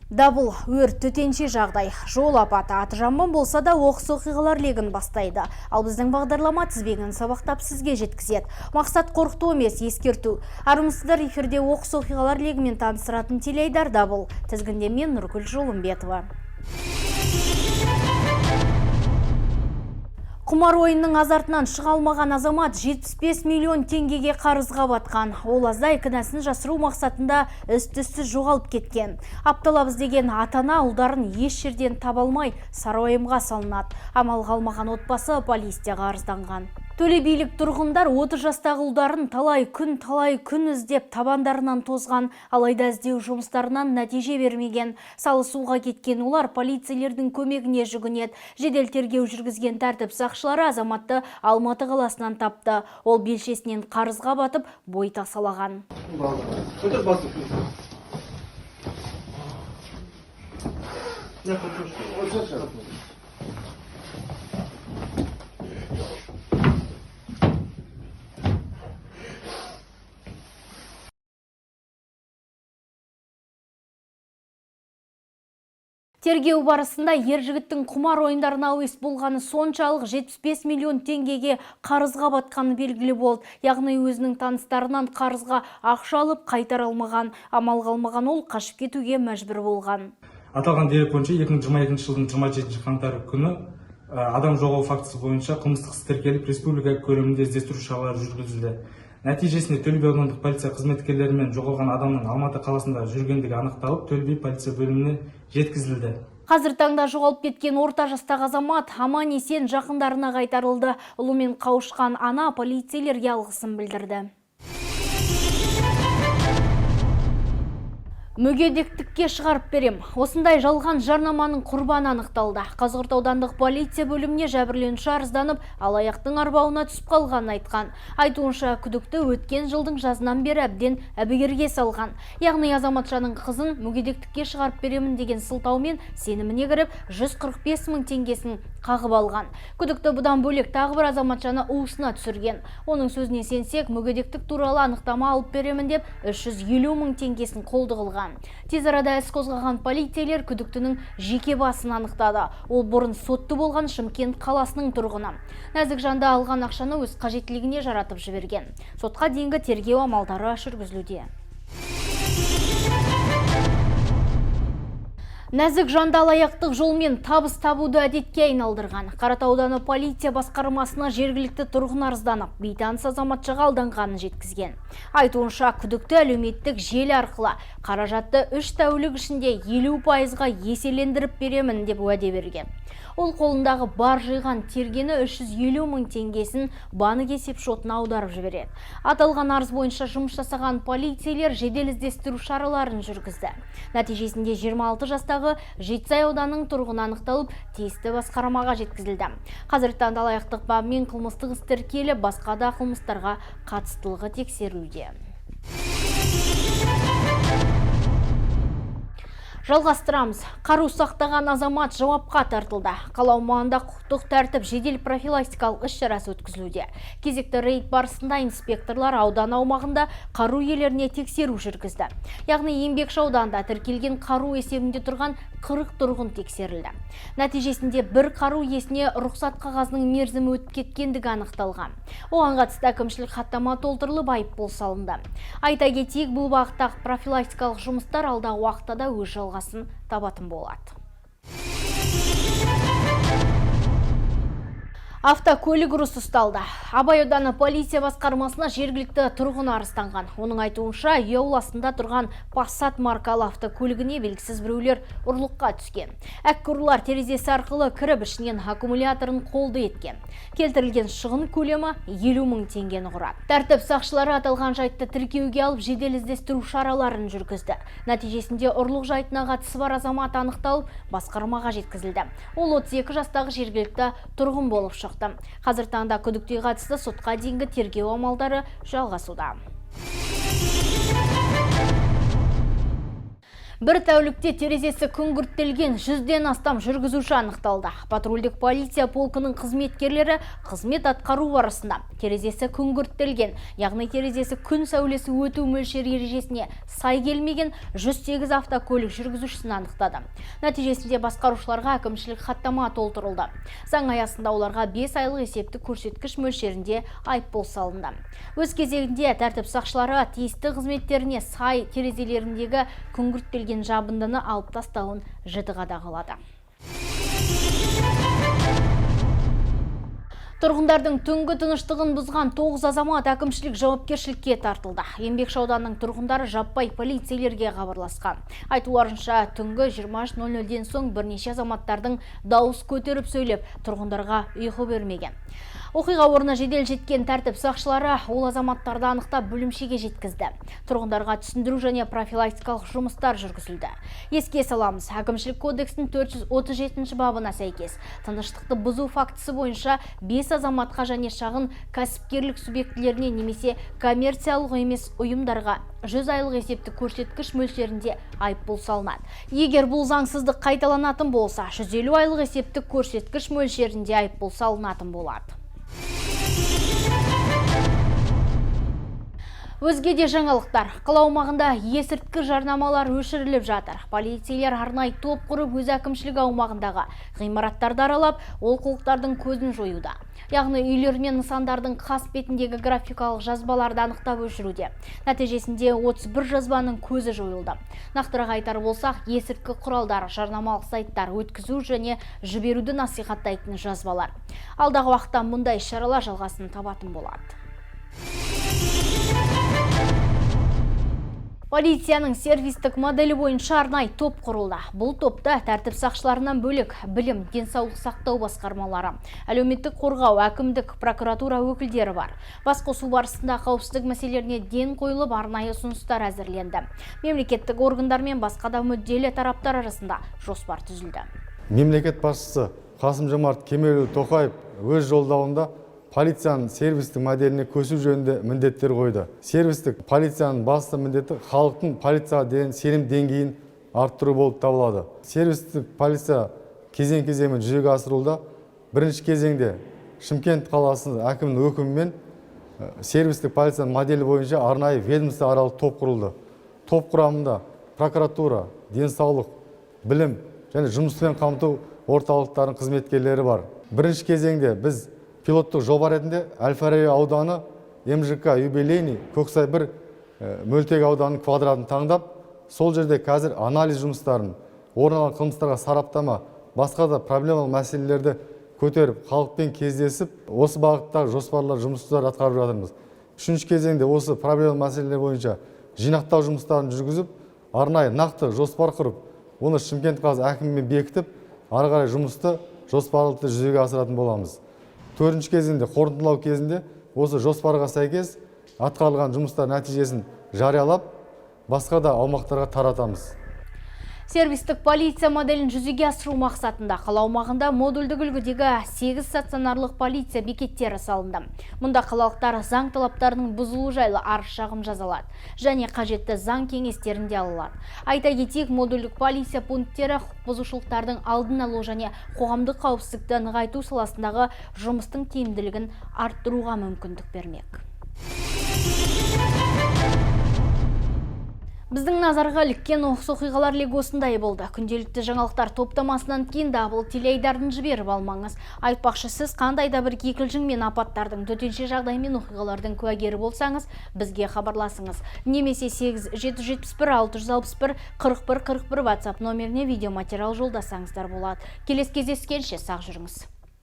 Дабыл өрт, төтенше жағдай, жол апаты, аты жаман болса да оқыс оқиғалар легін бастайды. Ал біздің бағдарлама тізбегін сабақтап сізге жеткізеді. Мақсат қорқыту емес, ескерту. Армысыздар, эфирде оқыс оқиғалар легімен таныстыратын телеайдар Дабыл. Тізгінде мен Нұргүл Жолымбетова. Құмар ойынның азартынан шыға алмаған азамат 75 миллион теңгеге қарызға батқан. Ол аздай кінәсін жасыру мақсатында із-түзсіз жоғалып кеткен. Апталап іздеген ата-ана ұлдарын еш жерден таба алмай сарайымға салынады. Амал қалмаған отбасы полицияға арызданған. Төле билік тұрғындар 30 жастағы ұлдарын талай күн іздеп табандарынан тозған, алайда іздеу жұмыстарынан нәтиже бермеген. Салысуға кеткен олар полицейлердің көмегіне жүгінеді. Жедел тергеу жүргізген тәртіп сақшылары азаматты Алматы қаласынан тапты. Ол белшесінен қарызға батып, бой тасалаған. Тергеу барысында ер жігіттің құмар ойындарына әуес болғаны соншалық 75 миллион теңгеге қарызға батқаны белгілі болды. Яғни өзінің таныстарынан қарызға ақша алып қайтара алмаған. Амал қалмаған ол қашып кетуге мәжбүр болған. Аталған дерек бойынша 2022 жылдың 27 қаңтар күні адам жоғалу фактісі бойынша қылмыстық іс тіркеліп, республика көлемінде іздестіру шаралары жүргізілді. Нәтижесінде Төле би аудандық полиция қызметкерлерімен жоғалған адамның Алматы қаласында жүргендігі анықталып, Төле би полиция бөліміне жеткізілді. Қазір таңда жоғалып кеткен орта жастағы азамат аман-есен жақындарына қайтарылды. Ұлымен қауышқан ана полицейлерге алғысын білдірді. Мүгедектікке шығарып берем. Осындай жалған жарнаманың құрбаны анықталды. Қазығұрт аудандық полиция бөліміне жәбірленуші арызданып, алаяқтың арбауына түсіп қалғанын айтқан. Айтуынша, күдікті өткен жылдың жазынан бері әбден әбігерге салған. Яғни азаматшаның қызын мүгедектікке шығарып беремін деген сылтаумен сеніміне кіріп, 145 мың теңгесін қағып алған. Күдікті бұдан бөлек тағы бір азаматшаны уысына түсірген. Оның сөзіне сенсек, мүгедектік туралы анықтама алып беремін деп 350 мың теңгесін қолды қылған. Тез арада іс қозғаған полицейлер күдіктінің жеке басын анықтады. Ол бұрын сотты болған Шымкент қаласының тұрғыны. Нәзік жанды алған ақшаны өз қажеттілігіне жаратып жіберген. Сотқа дейінгі тергеу амалдары жүргізілуде. Нәзік жанды алаяқтық жолмен табыс табуды әдетке айналдырған. Қаратау ауданы полиция басқармасына жергілікті тұрғын арызданып, бейтаныс азаматшаға алданғанын жеткізген. Айтуынша, күдікті әлеуметтік желі арқылы қаражатты 3 тәулік ішінде 50%-ға еселендіріп беремін деп уәде берген. Ол қолындағы бар жиған тергені 350 мың теңгесін банк есепшотына аударып жібереді. Аталған арыз бойынша жұмыс жасаған полицейлер жедел іздестіру шараларын жүргізді. Нәтижесінде 26 жастағы Жетісай ауданының тұрғыны анықталып, тиісті басқармаға жеткізілді. Қазір таңда алаяқтық бабымен қылмыстық іс тіркеліп, басқа да қылмыстарға қатыстылығы тексерілуде. Жалғастырамыз. Қару сақтаған азамат жауапқа тартылды. Қала аумағында құқықтық тәртіп жедел профилактикалық іс-шарасы өткізілуде. Кезекті рейд барысында инспекторлар аудан аумағында қару иелеріне тексеру жүргізді. Яғни Еңбекші ауданында тіркелген қару есебінде тұрған 40 тұрғын тексерілді. Нәтижесінде бір қару иесіне рұқсат қағазының мерзімі өтіп кеткендігі анықталған. Оған қатысты әкімшілік хаттама толтырылып, айыппұл салынды. Айта кетейік, бұл бағыттағы профилактикалық жұмыстар алдағы уақытта да өз жалғасын табатын болады. Автокөлік ұрысы ұсталды. Абай ауданы полиция басқармасына жергілікті тұрғын арызданған. Оның айтуынша, үй ауласында тұрған Passat маркалы автокөлігіне белгісіз біреулер ұрлыққа түскен. Әккі терезесі арқылы кіріп ішінен аккумуляторын қолды еткен. Келтірілген шығын көлемі 50 мың теңгені құрады. Тәртіп сақшылары аталған жайтты тіркеуге алып жедел іздестіру шараларын жүргізді. Нәтижесінде ұрлық жайтына қатысы бар азамат анықталып, басқармаға жеткізілді. Ол 32 жастағы жергілікті тұрғын болып шықты. Қазір таңда күдіктіге қатысты сотқа дейінгі тергеу амалдары жалғасуда. Бір тәулікте терезесі күңгірттелген 100-ден астам жүргізуші анықталды. Патрульдік полиция полкының қызметкерлері қызмет атқару барысында терезесі күңгірттелген, яғни терезесі күн сәулесі өту мөлшері ережесіне сай келмеген 108 автокөлік жүргізушісін анықтады. Нәтижесінде басқарушыларға әкімшілік хаттама толтырылды. Заң аясында оларға 5 айлық есептік көрсеткіш мөлшерінде айыппұл салынды. Өз кезегінде тәртіп сақшылары тиісті қызметтеріне сай терезелеріндегі күңгірттелген жабындыны алып тастауын жіті қадағалады. Тұрғындардың түнгі тыныштығын бұзған 9 азамат әкімшілік жауапкершілікке тартылды. Еңбекші ауданының тұрғындары жаппай полицейлерге хабарласқан. Айтуларынша, түнгі 23:00-ден соң бірнеше азаматтардың дауыс көтеріп сөйлеп, тұрғындарға ұйқы бермеген. Оқиға орнына жедел жеткен тәртіп сақшылары ол азаматтарды анықтап бөлімшеге жеткізді. Тұрғындарға түсіндіру және профилактикалық жұмыстар жүргізілді. Еске саламыз, әкімшілік кодекстің 437 бабына сәйкес тыныштықты бұзу фактісі бойынша 5 азаматқа және шағын кәсіпкерлік субъектілеріне немесе коммерциялық емес ұйымдарға 100 айлық есептік көрсеткіш мөлшерінде айыппұл салынады. Егер бұл заңсыздық қайталанатын болса, 150 айлық есептік көрсеткіш мөлшерінде айыппұл салынатын болады. Өзге де жаңалықтар. Қала аумағында есірткі жарнамалар өшіріліп жатыр. Полицейлер арнайы топ құрып өз әкімшілік аумағындағы ғимараттарды аралап, олқылықтардың көзін жоюда. Яғни үйлер мен нысандардың қасбетіндегі графикалық жазбаларды анықтап өшіруде. Нәтижесінде 31 жазбаның көзі жойылды. Нақтырақ айтар болсақ, есірткі құралдары, жарнамалық сайттар, өткізу және жіберуді насихаттайтын жазбалар. Алдағы уақытта мұндай шаралар жалғасын табатын болады. Полицияның сервистік моделі бойынша арнайы топ құрылды. Бұл топта тәртіп сақшыларынан бөлек білім, денсаулық сақтау басқармалары, әлеуметтік қорғау, әкімдік, прокуратура өкілдері бар. Басқосу барысында қауіпсіздік мәселелеріне ден қойылып, арнайы ұсыныстар әзірленді. Мемлекеттік органдар мен басқа да мүдделі тараптар арасында жоспар түзілді. Мемлекет басшысы Қасым-Жомарт Кемелұлы Тоқаев өз жолдауында полицияның сервистік моделіне көшу жөнінде міндеттер қойды. Сервистік полицияның басты міндеті халықтың полицияға деген сенім деңгейін арттыру болып табылады. Сервистік полиция кезең-кезеңмен жүзеге асырылуда. Бірінші кезеңде Шымкент қаласының әкімінің өкімімен сервистік полицияның моделі бойынша арнайы ведомствоаралық топ құрылды. Топ құрамында прокуратура, денсаулық, білім және жұмыспен қамту орталықтарының қызметкерлері бар. Бірінші кезеңде біз пилоттық жоба ретінде Әл-Фараби ауданы, МЖК юбилейный, Көксай 1 мөлтек ауданының квадратын таңдап, сол жерде қазір анализ жұмыстарын, орын алған қылмыстарға сараптама, басқа да проблемалық мәселелерді көтеріп, халықпен кездесіп, осы бағыттағы жоспарлар жұмыстар атқарып жатырмыз. Үшінші кезеңде осы проблемалық мәселелер бойынша жинақтау жұмыстарын жүргізіп, арнайы нақты жоспар құрып, оны Шымкент қаласы әкімімен бекітіп, ары қарай жұмысты жоспарлы жүзеге асыратын боламыз. Төртінші кезеңде, қорытындылау кезінде осы жоспарға сәйкес атқарылған жұмыстар нәтижесін жариялап, басқа да аумақтарға таратамыз. Сервистік полиция моделін жүзеге асыру мақсатында қала аумағында модульдік үлгідегі 8 стационарлық полиция бекеттері салынды. Мұнда қалалықтар заң талаптарының бұзылуы жайлы арыз шағым жазалады және қажетті заң кеңестерінде алынады. Айта кетейік, модульдік полиция пункттері құқық бұзушылықтардың алдын алу және қоғамдық қауіпсіздікті нығайту саласындағы жұмыстың тиімділігін арттыруға мүмкіндік бермек. Біздің назарға іліккен оқиғалар легі осындай болды. Күнделікті жаңалықтар топтамасынан кейін дабыл телеайдарын жіберіп алмаңыз. Айтпақшы, сіз қандай да бір кикілжің мен апаттардың, төтенше жағдай мен оқиғалардың куәгері болсаңыз, бізге хабарласыңыз. Немесе 8-771-661-41-41 WhatsApp номеріне видеоматериал жолдасаңыздар болады. Келесі кездескенше сақ жүріңіз.